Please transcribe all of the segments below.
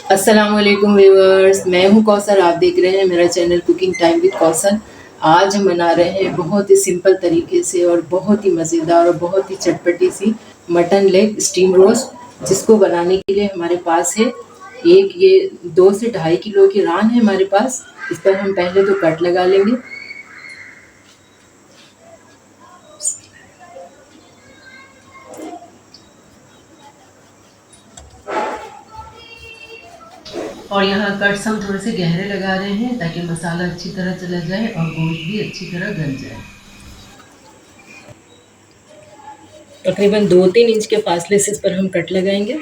अस्सलाम वालेकुम व्यूअर्स, मैं हूं कौसर। आप देख रहे हैं मेरा channel cooking time with Kausar. आज हम बना रहे हैं बहुत ही सिंपल तरीके से और बहुत ही मज़ेदार और बहुत ही चटपटी सी मटन लेग स्टीम रोस्ट, जिसको बनाने के लिए हमारे पास है एक ये 2 से ढाई किलो की रान है हमारे पास। इस पर हम पहले तो कट लगा लेंगे। और यहाँ कट्स हम थोड़े से गहरे लगा रहे हैं ताकि मसाला अच्छी तरह चला जाए और गोश्त भी अच्छी तरह गल जाए। तकरीबन 2-3 इंच के फासले से इस पर हम कट लगाएंगे।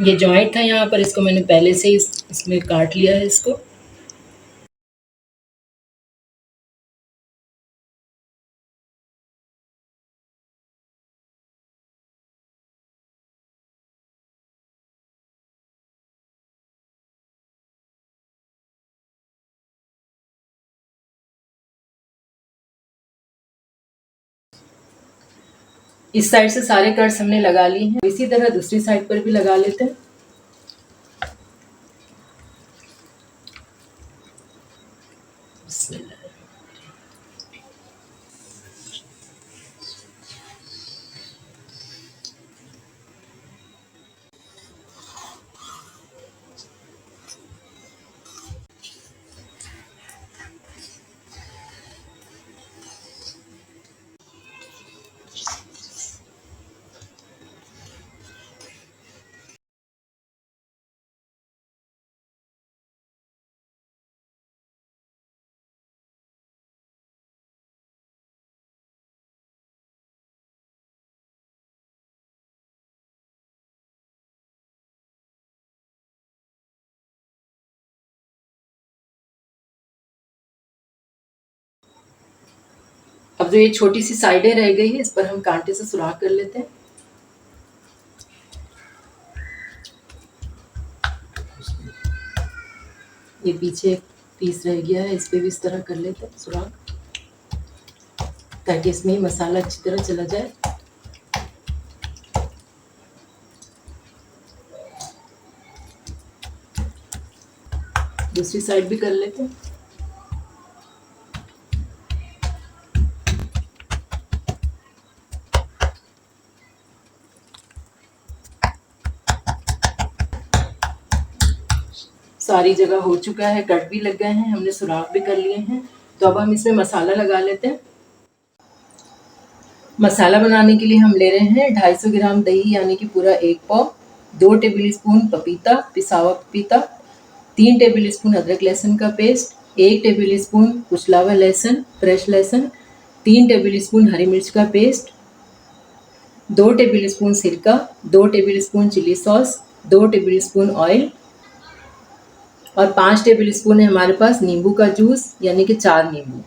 ये जॉइंट था यहाँ पर, इसको मैंने पहले से ही इसमें काट लिया है इसको। इस साइड से सारे कट्स हमने लगा लिए हैं, इसी तरह दूसरी साइड पर भी लगा लेते हैं। अब जो ये छोटी सी साइडें रह गई है, इस पर हम कांटे से सुराख कर लेते हैं। ये पीछे एक पीस रह गया है, इस पे भी इस तरह कर लेते हैं सुराख, ताकि इसमें मसाला अच्छी तरह चला जाए। दूसरी साइड भी कर लेते हैं। सारी जगह हो चुका है, कट भी लग गए हैं, हमने सुराख भी कर लिए हैं। तो अब हम इसमें मसाला लगा लेते हैं। मसाला बनाने के लिए हम ले रहे हैं 250 ग्राम दही, यानी कि पूरा 1 पाव, 2 टेबल स्पून पपीता, पिसा हुआ पपीता, 3 टेबल स्पून अदरक लहसुन का पेस्ट, 1 टेबल स्पून कुचला हुआ लहसुन फ्रेश लहसुन, 3 टेबल स्पून हरी मिर्च का पेस्ट, 2 टेबल स्पून सिरका, 2 tablespoon chilli sauce, 2 tablespoon oil और 5 टेबल स्पून है हमारे पास नींबू का जूस, यानी कि 4 नींबू।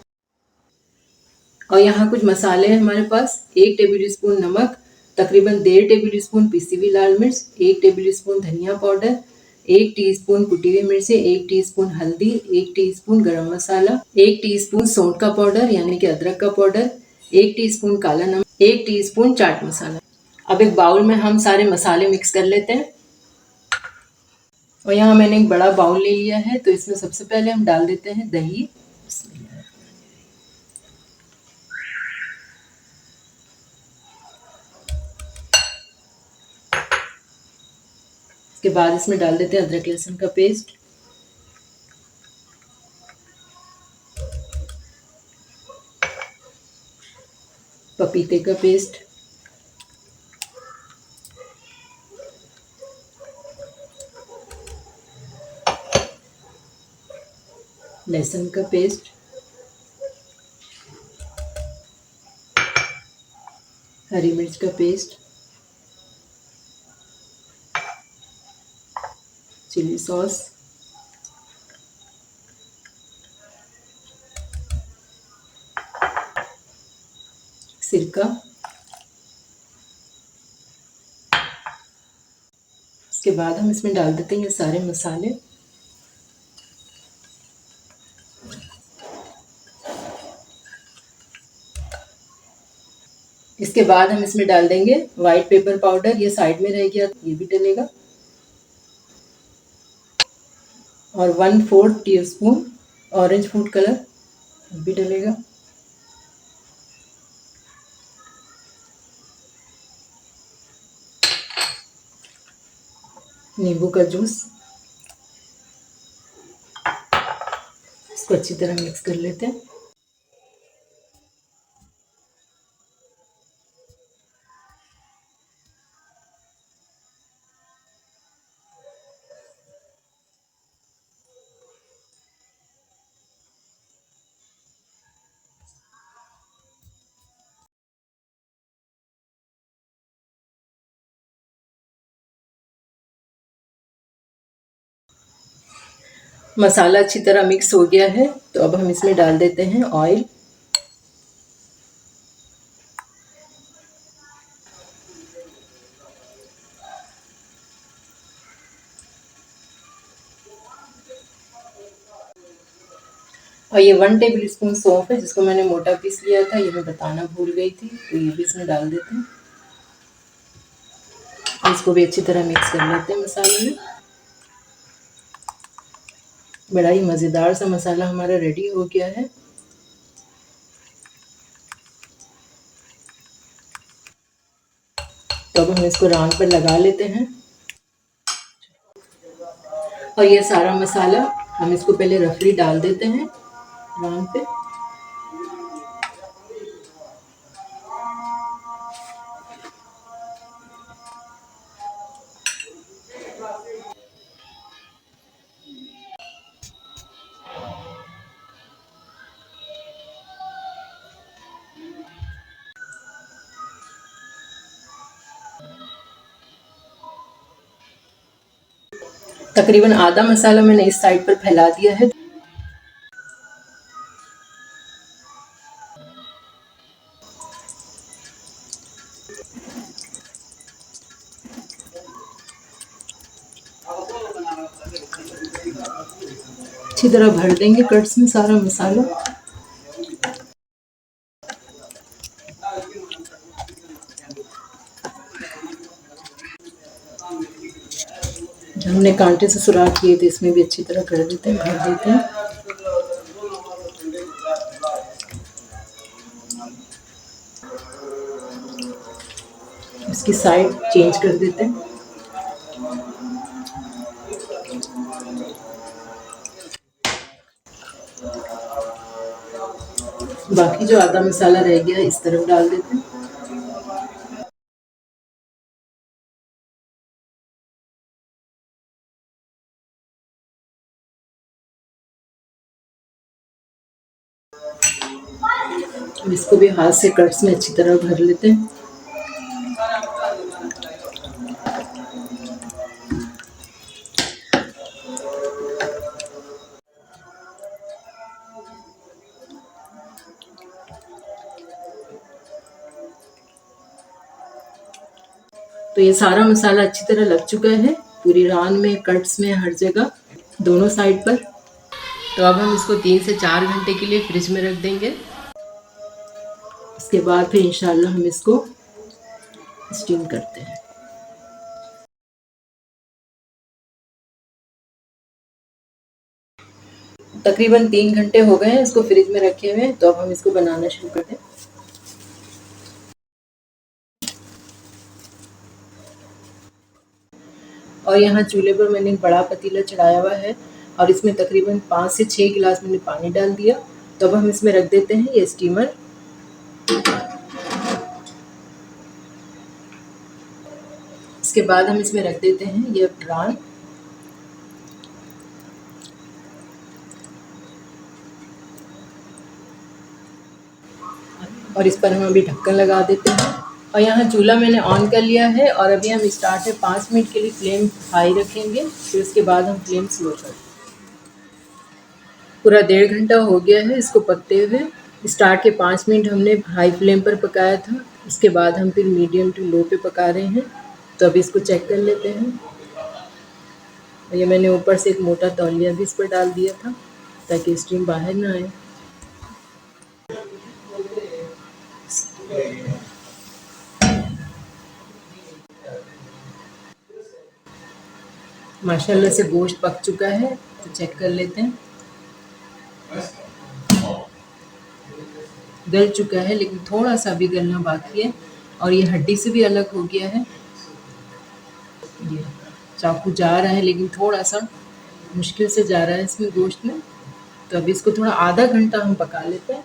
और यहाँ कुछ मसाले हैं हमारे पास। 1 टेबल स्पून नमक, तकरीबन 1.5 टेबल स्पून पिसी हुई लाल मिर्च, 1 टेबल स्पून धनिया पाउडर, 1 टीस्पून कुटी हुई मिर्ची, 1 टीस्पून हल्दी, 1 टीस्पून गरम मसाला, 1 टीस्पून सौंठ का पाउडर यानी कि अदरक का पाउडर, 1 टीस्पून काला नमक, 1 टीस्पून चाट मसाला। अब एक बाउल में हम सारे मसाले मिक्स कर लेते हैं। और यहाँ मैंने एक बड़ा बाउल ले लिया है, तो इसमें सबसे पहले हम डाल देते हैं दही। इसके बाद इसमें डाल देते हैं अदरक लहसुन का पेस्ट, पपीते का पेस्ट, लहसुन का पेस्ट, हरी मिर्च का पेस्ट, चिली सॉस, सिरका। इसके बाद हम इसमें डाल देते हैं ये सारे मसाले। इसके बाद हम इसमें डाल देंगे वाइट पेपर पाउडर, ये साइड में रह गया, ये भी डलेगा। और 1/4 टीस्पून ऑरेंज फूड कलर भी डलेगा। नींबू का जूस, इसको अच्छी तरह मिक्स कर लेते हैं। मसाला अच्छी तरह मिक्स हो गया है, तो अब हम इसमें डाल देते हैं ऑयल। और ये 1 टेबल स्पून सौंफ है, जिसको मैंने मोटा पीस लिया था, ये मैं बताना भूल गई थी, तो ये भी इसमें डाल देते हैं। इसको भी अच्छी तरह मिक्स कर लेते हैं मसाले में। बड़ा ही मज़ेदार सा मसाला हमारा रेडी हो गया है। तो अब हम इसको रान पर लगा लेते हैं। और ये सारा मसाला हम इसको पहले रफली डाल देते हैं रान पे। तकरीबन आधा मसाला मैंने इस साइड पर फैला दिया है। अच्छी तरह भर देंगे कट्स में सारा मसाला। जो हमने कांटे से सुराख किए थे, इसमें भी अच्छी तरह कर देते हैं, भर देते हैं। इसकी साइड चेंज कर देते हैं। बाकी जो आधा मसाला रह गया इस तरफ डाल देते हैं। इसको भी हाथ से कट्स में अच्छी तरह भर लेते हैं। तो ये सारा मसाला अच्छी तरह लग चुका है पूरी रान में, कट्स में, हर जगह, दोनों साइड पर। तो अब हम इसको 3 से 4 घंटे के लिए फ्रिज में रख देंगे। इसके बाद फिर इंशाल्लाह हम इसको स्टीम करते हैं। तकरीबन 3 घंटे हो गए हैं इसको फ्रिज में रखे हुए, तो अब हम इसको बनाना शुरू करते हैं। और यहाँ चूल्हे पर मैंने एक बड़ा पतीला चढ़ाया हुआ है और इसमें तकरीबन 5 से 6 गिलास मैंने पानी डाल दिया। तो अब हम इसमें रख देते हैं ये स्टीमर। इसके बाद हम इसमें रख देते हैं ये रान। और इस पर हम अभी ढक्कन लगा देते हैं। और यहाँ चूल्हा मैंने ऑन कर लिया है और अभी हम स्टार्ट में 5 मिनट के लिए फ्लेम हाई रखेंगे, फिर उसके बाद हम फ्लेम स्लो कर देंगे। पूरा 1.5 घंटा हो गया है इसको पकते हुए। स्टार्ट के 5 मिनट हमने हाई फ्लेम पर पकाया था, उसके बाद हम फिर मीडियम टू लो पे पका रहे हैं। तो अभी इसको चेक कर लेते हैं। ये मैंने ऊपर से एक मोटा तौलिया भी इस पर डाल दिया था ताकि स्टीम बाहर ना आए। माशाल्लाह से गोश्त पक चुका है, तो चेक कर लेते हैं। गल चुका है, लेकिन थोड़ा सा अभी गलना बाकी है और ये हड्डी से भी अलग हो गया है। ये चाकू जा रहा है, लेकिन थोड़ा सा मुश्किल से जा रहा है इसमें गोश्त में। तो अभी इसको थोड़ा आधा घंटा हम पका लेते हैं।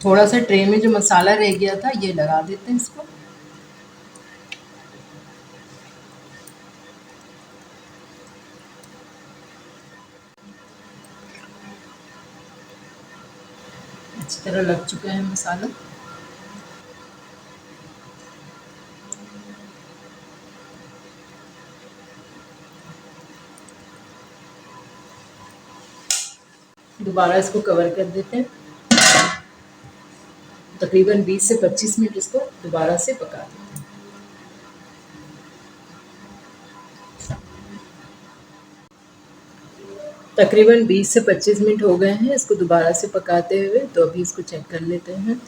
थोड़ा सा ट्रे में जो मसाला रह गया था ये लगा देते हैं इसको। अच्छी तरह लग चुका है मसाला। दोबारा इसको कवर कर देते हैं। तकरीबन 20 से 25 मिनट इसको दोबारा से पका देते हैं। तकरीबन 20 से 25 मिनट हो गए हैं इसको दोबारा से पकाते हुए, तो अभी इसको चेक कर लेते हैं।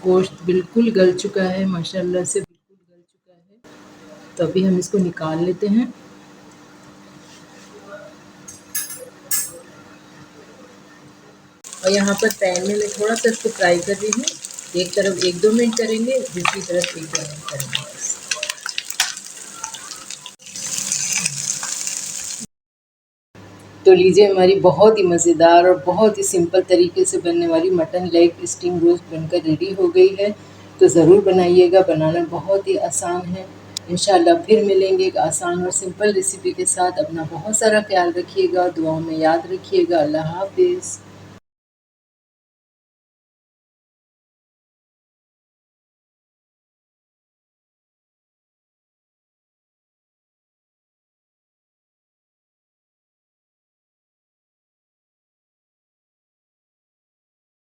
गोश्त बिल्कुल गल चुका है, माशाल्लाह से बिल्कुल गल चुका है। तो अभी हम इसको निकाल लेते हैं। और यहाँ पर पैन में मैं थोड़ा सा इसको फ्राई कर रही हूँ। एक तरफ 1-2 मिनट करेंगे, दूसरी तरफ 1-2 मिनट करेंगे। तो लीजिए, हमारी बहुत ही मज़ेदार और बहुत ही सिंपल तरीके से बनने वाली मटन लेग स्टीम रोस्ट बनकर रेडी हो गई है। तो ज़रूर बनाइएगा, बनाना बहुत ही आसान है। इंशाल्लाह फिर मिलेंगे एक आसान और सिंपल रेसिपी के साथ। अपना बहुत सारा ख्याल रखिएगा, दुआओं में याद रखिएगा। अल्लाह हाफ़िज़।